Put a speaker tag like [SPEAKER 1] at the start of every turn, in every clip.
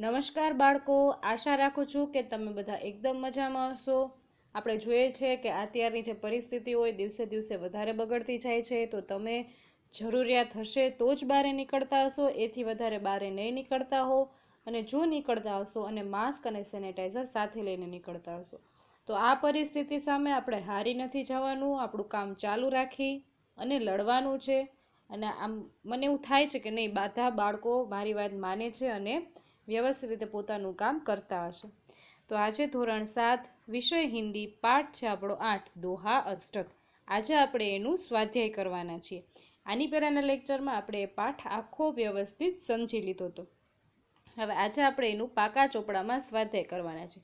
[SPEAKER 1] નમસ્કાર બાળકો, આશા રાખું છું કે તમે બધા એકદમ મજામાં હશો। આપણે જોઈએ છે કે અત્યારની જે પરિસ્થિતિ હોય દિવસે દિવસે વધારે બગડતી જાય છે, તો તમે જરૂરિયાત હશે તો જ બહાર નીકળતા હશો, એથી વધારે બહાર નહીં નીકળતા હો। અને જો નીકળતા હશો અને માસ્ક અને સેનેટાઈઝર સાથે લઈને નીકળતા હશો, તો આ પરિસ્થિતિ સામે આપણે હારી નથી જવાનું, આપણું કામ ચાલુ રાખી અને લડવાનું છે। અને આમ મને એવું થાય છે કે નહીં, બધા બાળકો મારી વાત માને છે અને વ્યવસ્થિત રીતે પોતાનું કામ કરતા હશે। તો આજે ધોરણ 7 વિષય હિન્દી પાઠ છે આપણો 8 દોહા અષ્ટક। આજે આપણે એનું સ્વાધ્યાય કરવાના છીએ। આની પહેલાના લેક્ચરમાં આપણે એ પાઠ આખો વ્યવસ્થિત સમજી લીધો હતો। હવે આજે આપણે એનું પાકા ચોપડામાં સ્વાધ્યાય કરવાના છે।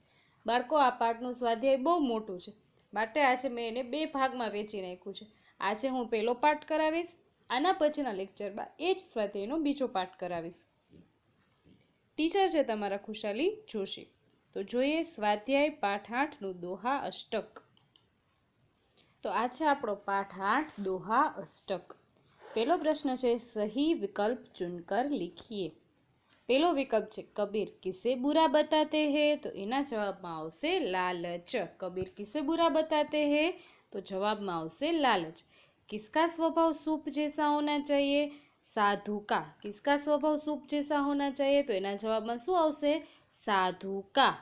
[SPEAKER 1] બાળકો, આ પાઠનું સ્વાધ્યાય બહુ મોટું છે, માટે આજે મેં એને 2 ભાગમાં વેચી નાખ્યું છે। આજે હું પહેલો પાઠ કરાવીશ, આના પછીના લેક્ચરમાં એ જ સ્વાધ્યાયનો બીજો પાઠ કરાવીશ। ટીચર છે તમારા ખુશાલી જોશી। તો જોઈએ સ્વાધ્યાય પાઠ 8 નું દોહા અષ્ટક। તો આ છે આપણો પાઠ 8 દોહા અષ્ટક। પહેલો પ્રશ્ન છે, સહી વિકલ્પ ચુનકર लिखिए। પહેલો વિકલ્પ છે કબીર કિસે બુરા બતાતે હૈ, તો એના જવાબમાં આવશે લાલચ। કબીર કિસે બુરા બતાતે હૈ, તો જવાબમાં આવશે લાલચ। किसका स्वभाव सूप जैसा होना चाहिए, साधु का। किसका स्वभाव सूप जैसा होना चाहिए, तो एना जवाबમાં શું આવશે સાધુ કા।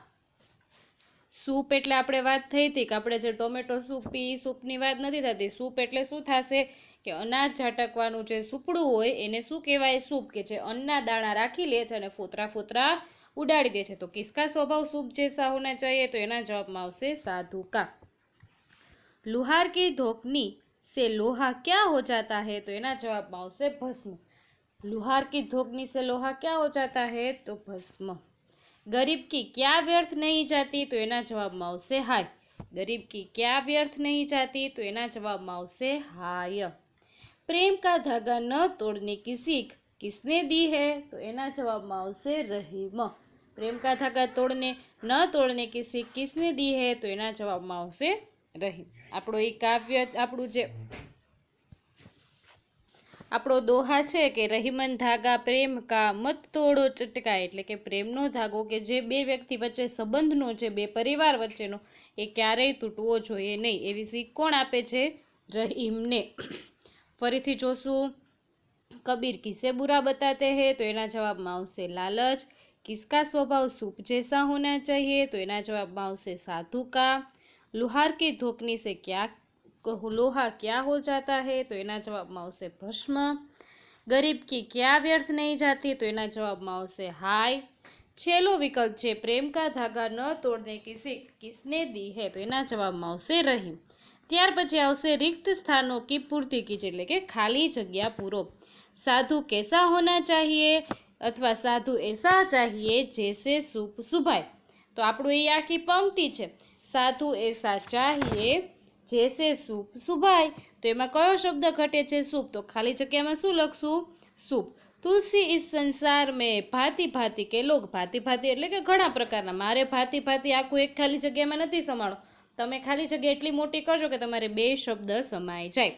[SPEAKER 1] સૂપ એટલે આપણે વાત થઈ હતી કે આપણે જે ટોમેટો સૂપ પી, સૂપની વાત નથી થતી। સૂપ એટલે શું થશે કે અનાજ ઝાટકવાનું જે સૂપડું હોય એને શું કહેવાય, સૂપ, કે જે અન્નના દાણા રાખી લે છે અને ફોતરા ફોતરા ઉડાડી દે છે। તો કિસકા સ્વભાવ સૂપ જૈસા હોના चाहिए, તો એના જવાબમાં આવશે સાધુ કા। લુહાર की धोकनी से लोहा क्या हो जाता है, तो एना जवाबમાં આવશે ભસ્મ। लुहार की धोकनी से लोहा क्या हो जाता है, तो भस्म। गरीब की क्या व्यर्थ नहीं जाती, तो एना जवाबમાં આવશે हाय। गरीब की क्या व्यर्थ नहीं जाती, तो एना जवाबમાં આવશે हाय। प्रेम का धागा न तोड़ने की सीख किसने दी है, तो एना जवाबમાં આવશે रहीम। प्रेम का धागा न तोड़ने की सीख किसने दी है, तो एना जवाबમાં આવશે रहीम। આપણો એ કાવ્ય, આપણું જે આપણો દોહા છે કે રહીમન ધાગા પ્રેમ કા મત તોડો ચટકાય, એટલે કે પ્રેમનો ધાગો કે જે બે વ્યક્તિ વચ્ચે સંબંધનો છે, બે પરિવાર વચ્ચેનો, એ ક્યારેય તૂટવો જોઈએ નહીં, એવી શીખ કોણ આપે છે, રહીમને। ફરીથી જોશું, કબીર કિસે બુરા બતાતે હૈ, તો એના જવાબમાં આવશે લાલચ। કિસકા સ્વભાવ સૂપ જૈસા હોના चाहिए, તો એના જવાબમાં આવશે સાધુ કા। લુહાર की धोकनी से क्या लोहा क्या हो जाता है, तो एना जवाबમાં આવશે ભસ્મ। गरीब की क्या व्यर्थ नहीं जाती, तो एना जवाबમાં આવશે हाय। छेल्लो विकल्प છે प्रेम का धागा न तोड़ने की सीख किसने दी है, तो એના જવાબમાં આવશે રહીમ। ત્યાર પછી આવશે रिक्त स्थानों की पूर्ति कीजिए, એટલે કે ખાલી જગ્યા પૂરો। साधु कैसा होना चाहिए, अथवा साधु ऐसा चाहिए जैसे सूप सुभाए, तो આપણું એ આખી પંક્તિ છે, साधु ऐसा चाहिए जैसे सूप सुभाए, तो એમાં કયો શબ્દ ઘટે છે, सूप, તો ખાલી જગ્યામાં શું લખશું, सूप। तुलसी इस संसार में भांति भांति के लोग, भांति भांति એટલે કે ઘણા પ્રકારના, મારે ભાંતિ ભાંતિ આખું એક ખાલી જગ્યામાં નથી સમાણો, તમે ખાલી જગ્યા એટલી મોટી કરજો કે તમારે બે શબ્દ સમાઈ જાય।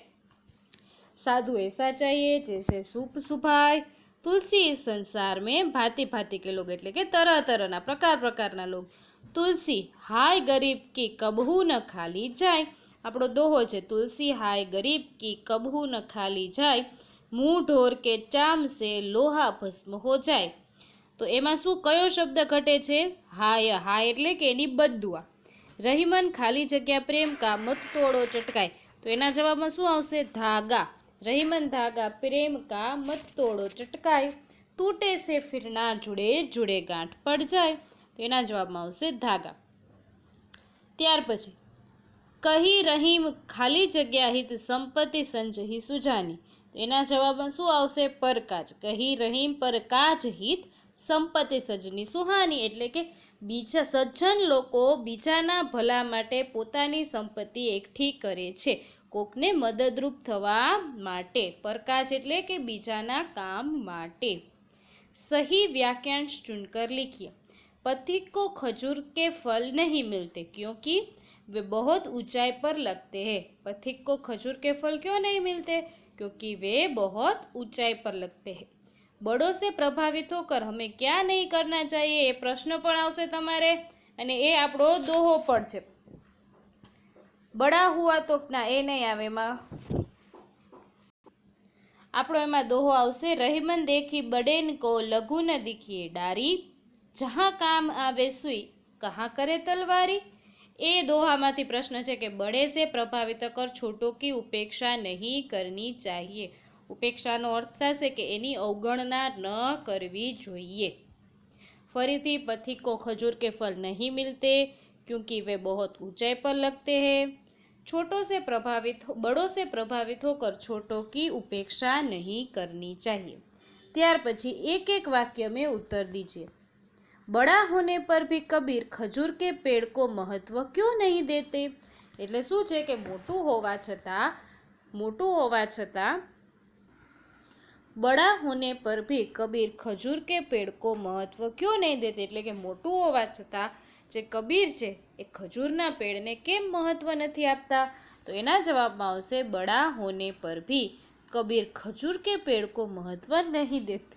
[SPEAKER 1] साधु ऐसा चाहिए जैसे सूप सुभाए, तुलसी इस संसार में भांति भांति के लोग એટલે કે तरह तरहના પ્રકાર પ્રકારના લોગ। तुलसी हाय गरीब की कबहू न खाली जाए, આપણો દોહો છે, तुलसी हाय गरीब की कबहू न खाली जाए, मुंह ढोर के चाम से लोहा भस्म हो जाए, તો એમાં શું કયો શબ્દ ઘટે છે, હાય। હાય એટલે કે એની બદદુઆ। રહીમન ખાલી જગ્યા પ્રેમ કા મત તોડો ચટકાય, તો એના જવાબમાં શું આવશે ધાગા। રહીમન ધાગા પ્રેમ કા મત તોડો ચટકાય, टूटे से फिर ना जुड़े जुड़े गांठ पड़ जाए, તો એના જવાબમાં આવશે ધાગા। ત્યાર પછી કહી રહીમ ખાલી જગ્યા હિત સંપત્તિ સંજહી સુજાની, એના જવાબમાં શું આવશે પરકાજ। કહી રહીમ પરકાજ હિત સંપત્તિ સજની સુહાની, એટલે કે બીજા સજ્જન લોકો બીજાના ભલા માટે પોતાની સંપત્તિ એકઠી કરે છે, કોકને મદદરૂપ થવા માટે। પરકાજ એટલે કે બીજાના કામ માટે। सही वाक्यांश चुनकर लिखिए। पथिक को खजूर के फल नहीं मिलते क्योंकि वे बहुत ऊंचाई पर लगते हैं। पथिक को खजूर के फल क्यों नहीं मिलते, क्योंकि वे बहुत ऊंचाई पर लगते हैं। बड़ों से प्रभावित होकर हमें क्या नहीं करना चाहिए એ પ્રશ્ન પણ આવશે તમારે અને એ આપણો દોહો પણ છે। બડા હુઆ તો ના એ નહીં આવે, એમાં આપણો એમાં દોહો આવશે રહીમન દેખી બડેન કો લઘુ ન દીખીએ ડારી જહાં કામ આવે સુઈ કહાં કરે તલવારી। એ દોહામાંથી પ્રશ્ન છે કે બડે સે પ્રભાવિત કર છોટો કી ઉપેક્ષા નહીં કરની ચાહીએ। ઉપેક્ષાનો અર્થ થશે કે એની અવગણના ન કરવી જોઈએ। ફરીથી પથિક કો ખજૂર કે ફલ નહીં મિલતે क्योंकि वे बहुत ऊंचाई पर लगते हैं। छोटों से प्रभावित बड़ों से प्रभावित होकर छोटों की उपेक्षा नहीं करनी चाहिए। ત્યાર પછી एक एक वाक्य में उत्तर दीजिए। बड़ा होने पर भी कबीर खजूर के पेड़ को महत्व क्यों नहीं देते। એટલે શું છે કે મોટું હોવા છતાં बड़ा होने पर भी कबीर खजूर के पेड़ को महत्व क्यों नहीं देते, એટલે કે મોટું હોવા છતાં જે કબીર છે એ ખજૂરના પેડને કેમ મહત્વ નથી આપતા। તો એના જવાબમાં આવશે બડા હોને પર ભી કબીર ખજૂર કે પેડ કો મહત્વ નહીં દેતે।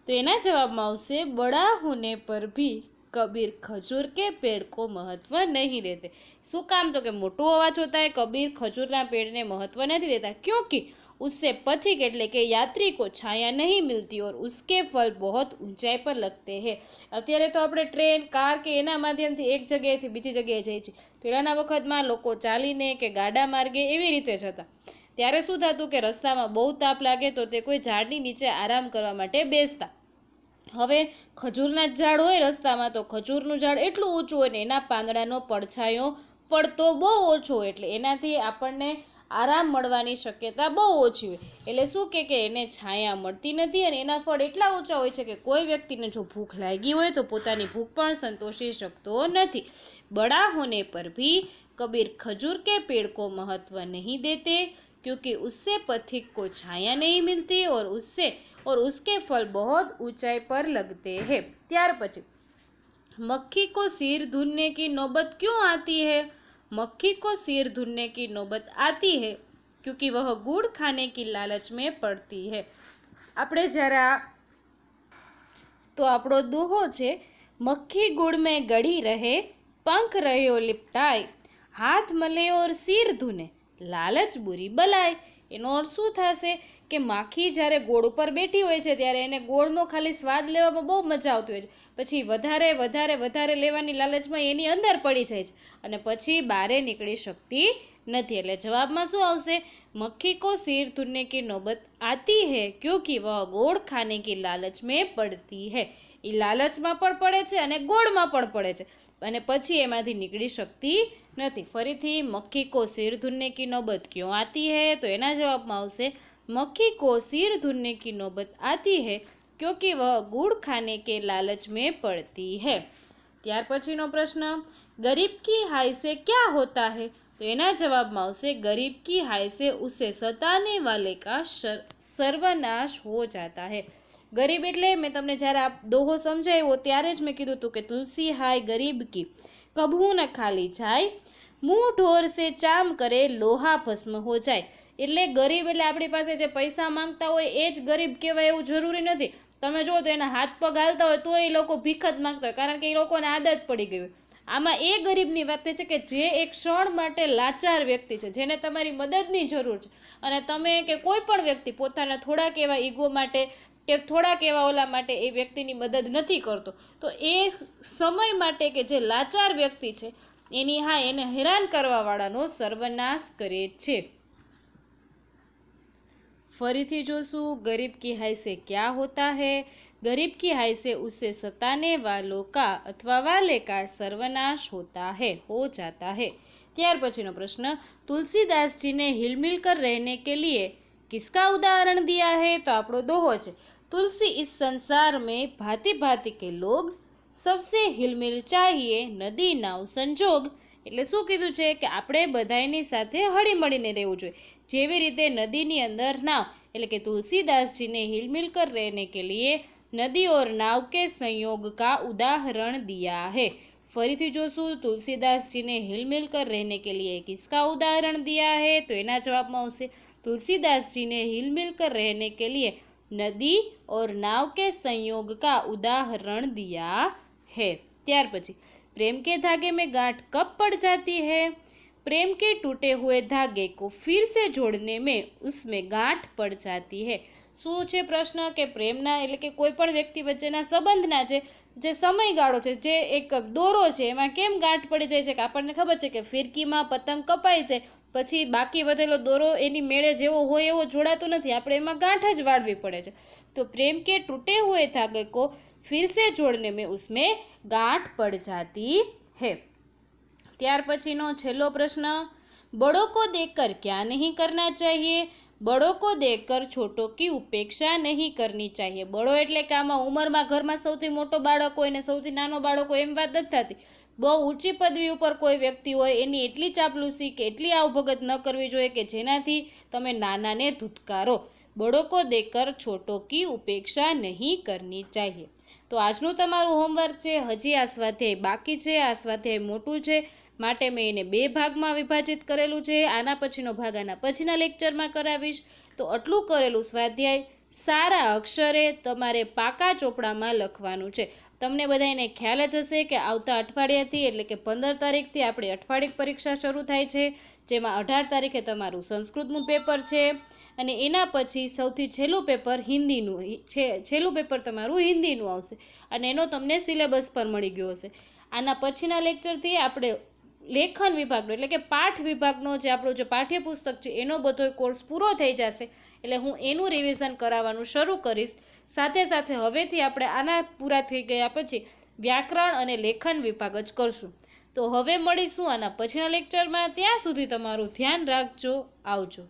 [SPEAKER 1] તો એના જવાબમાં આવશે બડા હોને પર ભી કબીર ખજૂર કે પેડ કો મહત્વ નહીં દેતે। શું કામ, તો કે મોટું હોવા છતાં કબીર ખજૂરના પેડને મહત્વ નથી દેતા क्योंकि उससे पथिक એટલે કે યાત્રી को छाया नहीं मिलती और उसके फल बहुत ऊंचाई पर लगते हैं। અત્યારે તો આપણે ટ્રેન કાર કે એના માધ્યમથી એક જગ્યાએથી બીજી જગ્યાએ જઈએ છીએ। પહેલાના વખતમાં લોકો ચાલીને કે ગાડા માર્ગે એવી રીતે જતા। ત્યારે શું થતું કે રસ્તામાં બહુ તાપ લાગે તો તે કોઈ ઝાડની નીચે આરામ કરવા માટે બેસતા। હવે ખજૂરના જ ઝાડ હોય રસ્તામાં તો ખજૂરનું ઝાડ એટલું ઊંચું હોય ને એના પાંદડાનો પડછાયો પડતો બહુ ઓછો હોય એટલે એનાથી આપણને આરામ મળવાની શક્યતા બહુ ઓછી હોય। એટલે શું કે એને છાયા મળતી નથી અને એના ફળ એટલા ઊંચા હોય છે કે કોઈ વ્યક્તિને જો ભૂખ લાગી હોય તો પોતાની ભૂખ પણ સંતોષી શકતો નથી। બડા હોને પર भी कबीर खजूर के पेड़ को महत्व नहीं देते क्योंकि उससे पथिक को छाया नहीं मिलती और उसके फल बहुत ऊंचाई पर लगते हैं। ત્યાર પછી मक्खी को सिर धुनने की नौबत क्यों आती है। मक्खी को सिर धुनने की नौबत आती है क्योंकि वह गुड़ खाने की लालच में पड़ती है। આપણે જરા તો આપણો દોહો છે મક્ખી ગુड़ में गड़ी रहे पंख રહ્યો लिपटाए हाथ मले और सिर धुने लालच बुरी बलाय। એનો અર્થ શું થશે કે માખી જ્યારે ગોળ ઉપર બેઠી હોય છે ત્યારે એને ગોળનો ખાલી સ્વાદ લેવામાં બહુ મજા આવતી હોય છે, પછી વધારે લેવાની લાલચમાં એની અંદર પડી જાય છે અને પછી બહારે નીકળી શકતી નથી। એટલે જવાબમાં શું આવશે મક્ખી को सिर धुनने की नौबत आती है क्योंकि वह गोड़ खाने की लालच में पड़ती है। એ લાલચમાં પણ પડે છે અને ગોળમાં પણ પડે છે અને પછી એમાંથી નીકળી શકતી નથી। ફરીથી મક્ખી को सिर धुनने की नौबत क्यों आती है, તો એના જવાબમાં આવશે मक्खी को सिर धुनने की नौबत आती है क्योंकि वह गुड़ खाने के लालच में पड़ती है। ત્યાર પછીનો પ્રશ્ન गरीब की हाय से क्या होता है, तो એના જવાબમાં આવશે गरीब की हाय से उसे सताने वाले का सर्वनाश हो जाता है। गरीब એટલે મેં તમને જ્યારે આ દોહો સમજાવ્યો ત્યારે જ મેં કીધું હતું કે તુલસી હાય ગરીબ की कभू न खाली जाए मुंह ढोर से चाम करे लोहा भस्म हो जाए। એટલે ગરીબ એટલે આપણી પાસે જે પૈસા માંગતા હોય એ જ ગરીબ કહેવાય એવું જરૂરી નથી। તમે જો તો એના હાથ પગ હાલતા હોય તો એ લોકો ભીખ જ માંગતા હોય કારણ કે એ લોકોને આદત પડી ગઈ હોય। આમાં એ ગરીબની વાત છે કે જે એક ક્ષણ માટે લાચાર વ્યક્તિ છે, જેને તમારી મદદની જરૂર છે અને તમે કે કોઈ પણ વ્યક્તિ પોતાના થોડાક એવા ઈગો માટે કે થોડાક એવા ઓલા માટે એ વ્યક્તિની મદદ નથી કરતો, તો એ સમય માટે કે જે લાચાર વ્યક્તિ છે એની એને હેરાન કરવાવાળાનો સર્વનાશ કરે છે। ફરીથી જોશું गरीब की हाय से क्या होता है। गरीब की हाय से उसे सताने वालों का अथवा वाले का सर्वनाश होता है हो जाता है। ત્યાર પછીનો પ્રશ્ન तुलसीदास जी ने हिलमिल कर रहने के लिए किसका उदाहरण दिया है, तो આપણો દોહો છે तुलसी इस संसार में भांति भांति के लोग सबसे हिलमिल चाहिए नदी नाव संजोग। એટલે શું કીધું છે કે આપણે બધાની સાથે હળી મળીને રહેવું જોઈએ। જેવી રીતે નદીની અંદર નાવ એટલે કે तुलसीदास जी ने हिलमिल कर रहने के लिए नदी और नाव के संयोग का उदाहरण दिया है। ફરીથી જોશું तुलसीदास जी ने हिलमिल कर रहने के लिए किसका उदाहरण दिया है, तो એના જવાબમાં આવશે तुलसीदास जी ने हिलमिल कर रहने के लिए नदी और नाव के संयोग का उदाहरण दिया है। ત્યાર પછી प्रेम के धागे में गांठ कब पड़ जाती है? प्रेम के टूटे हुए धागे को फिर से जोड़ने में उसमें गांठ पड़ जाती है। શું છે પ્રશ્ન કે પ્રેમના એટલે કે કોઈ પણ વ્યક્તિ વચ્ચેના સંબંધના છે જે સમયગાળો છે, જે એક દોરો છે, એમાં કેમ ગાંઠ પડી જાય છે કે આપણને ખબર છે કે ફિરકીમાં પતંગ કપાય છે પછી બાકી વધેલો દોરો એની મેળે જેવો હોય એવો જોડાતો નથી, આપણે એમાં ગાંઠ જ વાળવી પડે છે। તો પ્રેમ के टूटे हुए धागे को फिर से जोड़ने में उसमें गांठ पड़ जाती है। ત્યાર પછીનો છેલ્લો પ્રશ્ન, बड़ों को देखकर क्या नहीं करना चाहिए? बड़ों को देखकर छोटों की उपेक्षा नहीं करनी चाहिए। बड़ो એટલે કે આમાં ઉંમરમાં ઘરમાં સૌથી મોટો બાળક હોય ને સૌથી નાનો બાળક હોય એમ વાત નથી થતી। બહુ ઊંચી પદવી ઉપર કોઈ વ્યક્તિ હોય એની એટલી ચાપલૂસી કે એટલી આવભગત ન કરવી જોઈએ કે જેનાથી તમે નાનાને ધુતકારો। बड़ों को देखकर छोटों की उपेक्षा नहीं करनी चाहिए। તો આજનું તમારું હોમવર્ક છે, હજી આ સ્વાધ્યાય બાકી છે, આ સ્વાધ્યાય મોટું છે માટે મેં એને 2 ભાગમાં વિભાજિત કરેલું છે। આના પછીનો ભાગ આના પછીના લેક્ચરમાં કરાવીશ। તો આટલું કરેલું સ્વાધ્યાય સારા અક્ષરે તમારે પાકા ચોપડામાં લખવાનું છે। તમને બધાને ખ્યાલ જ હશે કે આવતા અઠવાડિયાથી એટલે કે 15 તારીખથી આપણી અઠવાડિક પરીક્ષા શરૂ થાય છે, જેમાં 18 તારીખે તમારું સંસ્કૃતનું પેપર છે અને એના પછી સૌથી છેલ્લું પેપર હિન્દીનું છે। છેલ્લું પેપર તમારું હિન્દીનું આવશે અને એનો તમને સિલેબસ પર મળી ગયો હશે। આના પછીના લેક્ચરથી આપણે લેખન વિભાગનો એટલે કે પાઠ વિભાગનો જે આપણો જે પાઠ્યપુસ્તક છે એનો બધો કોર્સ પૂરો થઈ જશે, એટલે હું એનું રિવિઝન કરાવવાનું શરૂ કરીશ। સાથે સાથે હવેથી આપણે આના પૂરા થઈ ગયા પછી વ્યાકરણ અને લેખન વિભાગ જ કરશું। તો હવે મળીશું આના પછીના લેક્ચરમાં, ત્યાં સુધી તમારું ધ્યાન રાખજો, આવજો।